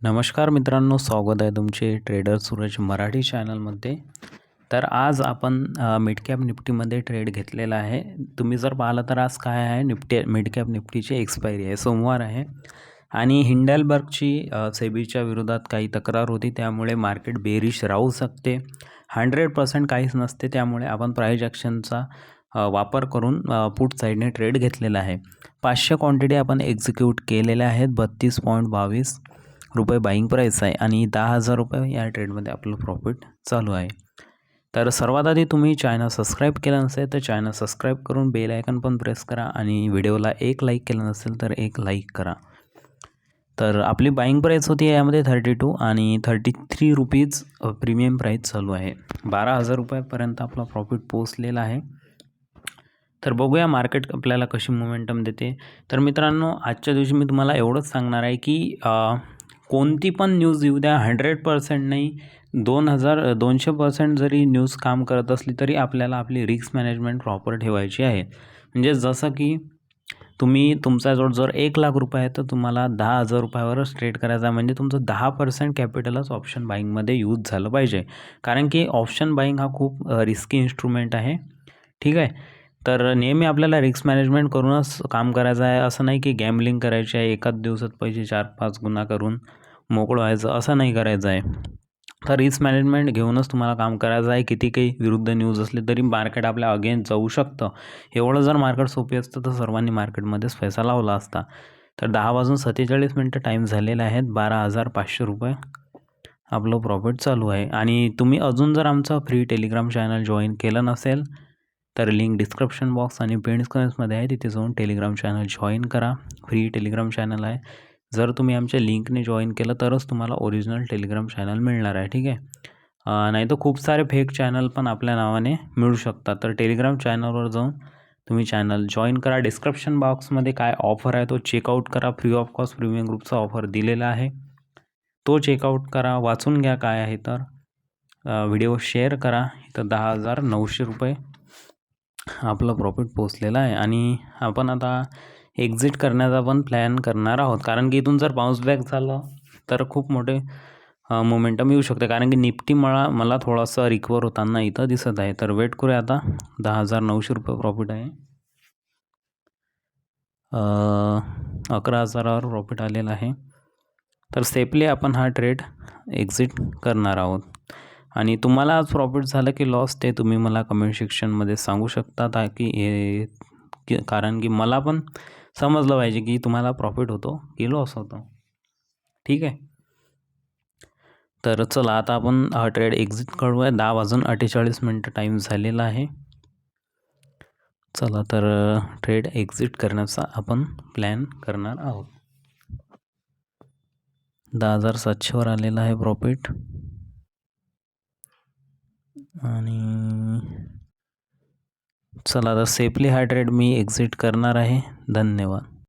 नमस्कार मित्रांनो, स्वागत आहे तुमचे ट्रेडर सूरज मराठी चॅनलमध्ये. तर आज आपण मिड कॅप निफ्टीमध्ये ट्रेड घेतलेला आहे. तुम्ही जर पाहिलं तर आज काय आहे, मिड कॅप निफ्टीची एक्सपायरी आहे, सोमवार आहे आणि हिंडलबर्गची सेबीच्या विरोधात काही तक्रार होती, त्यामुळे मार्केट बेरिश राहू शकते. 100% काहीच नसते, त्यामुळे आपण प्राइस ॲक्शनचा वापर करून पुट साईडने ट्रेड घेतलेला आहे. 500 क्वांटिटी आपण एक्झिक्यूट केलेल्या आहेत. 32.22 रुपये बाईंग प्राईस आहे आणि 10,000 रुपये या ट्रेडमध्ये आपलं प्रॉफिट चालू आहे. तर सर्वात आधी तुम्ही चॅनल सबस्क्राईब केलं नसेल तर चॅनल सबस्क्राईब करून बेल आयकन पण प्रेस करा आणि व्हिडिओला एक लाईक केलं नसेल तर एक लाईक करा. तर आपली बाईंग प्राईस होती यामध्ये 32 आणि 33 रुपीज प्रीमियम प्राईस चालू आहे. 12,000 रुपयापर्यंत आपला प्रॉफिट पोहोचलेला आहे. तर बघूया मार्केट आपल्याला कशी मोमेंटम देते. तर मित्रांनो, आजच्या दिवशी मी तुम्हाला एवढंच सांगणार आहे की कोणती पण न्यूज येऊ द्या, 100% नाही 200% जरी न्यूज काम करत असली तरी आपल्याला आपली रिस्क मॅनेजमेंट प्रॉपर ठेवायची आहे. म्हणजे जसं की तुमच्याजवळ जर 1,00,000 रुपये आहे तर तुम्हाला 10,000 रुपयावरच ट्रेड करायचा आहे. म्हणजे तुमचं 10% कॅपिटलच ऑप्शन बाईंगमध्ये यूज झालं पाहिजे, कारण की ऑप्शन बाईंग हा खूप रिस्की इन्स्ट्रुमेंट आहे. ठीक आहे. तर नेहमी आपल्याला रिस्क मॅनेजमेंट करूनच काम करायचं आहे. असं नाही की गॅम्बलिंग करायची आहे, एकाच दिवसात पैसे 4-5 गुणा करून मोकळं व्हायचं, असं नाही करायचं आहे. तर रिस्क मॅनेजमेंट घेऊनच तुम्हाला काम करायचं आहे. किती काही विरुद्ध न्यूज असली तरी मार्केट आपल्या अगेन्स्ट जाऊ शकतं. एवढं जर मार्केट सोपी असतं तर सर्वांनी मार्केटमध्येच पैसा लावला असता. तर 10:47 टाईम झालेला आहे. 12,500 रुपये आपलं प्रॉफिट चालू आहे. आणि तुम्ही अजून जर आमचं फ्री टेलिग्राम चॅनल जॉईन केलं नसेल तर लिंक डिस्क्रिप्शन बॉक्स आणि पिन कमेंट्समध्ये आहे, तिथे जाऊन टेलिग्राम चॅनल जॉईन करा. फ्री टेलिग्राम चॅनल आहे. जर तुम्ही आमच्या लिंकने जॉईन केलं तरच तुम्हाला ओरिजिनल टेलिग्राम चॅनल मिळणार आहे. ठीक आहे. नाही तर खूप सारे फेक चॅनल पण आपल्या नावाने मिळू शकतात. तर टेलिग्राम चॅनलवर जाऊन तुम्ही चॅनल जॉईन करा. डिस्क्रिप्शन बॉक्समध्ये काय ऑफर आहे तो चेकआउट करा. फ्री ऑफ कॉस्ट प्रीमियम ग्रुपचा ऑफर दिलेला आहे, तो चेकआउट करा, वाचून घ्या काय आहे. तर व्हिडिओ शेअर करा. इथं 10,900 रुपये आपलं प्रॉफिट पोचलेलं आहे आणि आपण आता एक्झिट करण्याचा पण प्लॅन करणार आहोत, कारण की इथून जर बाउन्स बॅक झालं तर खूप मोठे मोमेंटम येऊ शकते, कारण की निफ्टी मला थोडासा रिकवर होताना इथं दिसत आहे. तर वेट करूया. आता 10,900 रुपये प्रॉफिट आहे. 11,000वर प्रॉफिट आलेला आहे. तर सेफली आपण हा ट्रेड एक्झिट करणार आहोत. आणि तुम्हाला आज प्रॉफिट झालं की लॉस ते तुम्ही मला कमेंट सेक्शनमध्ये सांगू शकता, कारण की मला पण समजलं पाहिजे की तुम्हाला प्रॉफिट होतो की लॉस होतो. ठीक आहे. तर चला आता आपण हा ट्रेड एक्झिट करूया. 10:48 टाईम झालेला आहे. चला तर ट्रेड एक्झिट करण्याचा आपण प्लॅन करणार आहोत. 10,700वर आलेला आहे प्रॉफिट. आणि चला तर सेफली हा ट्रेड मी एक्झिट करणार आहे. धन्यवाद.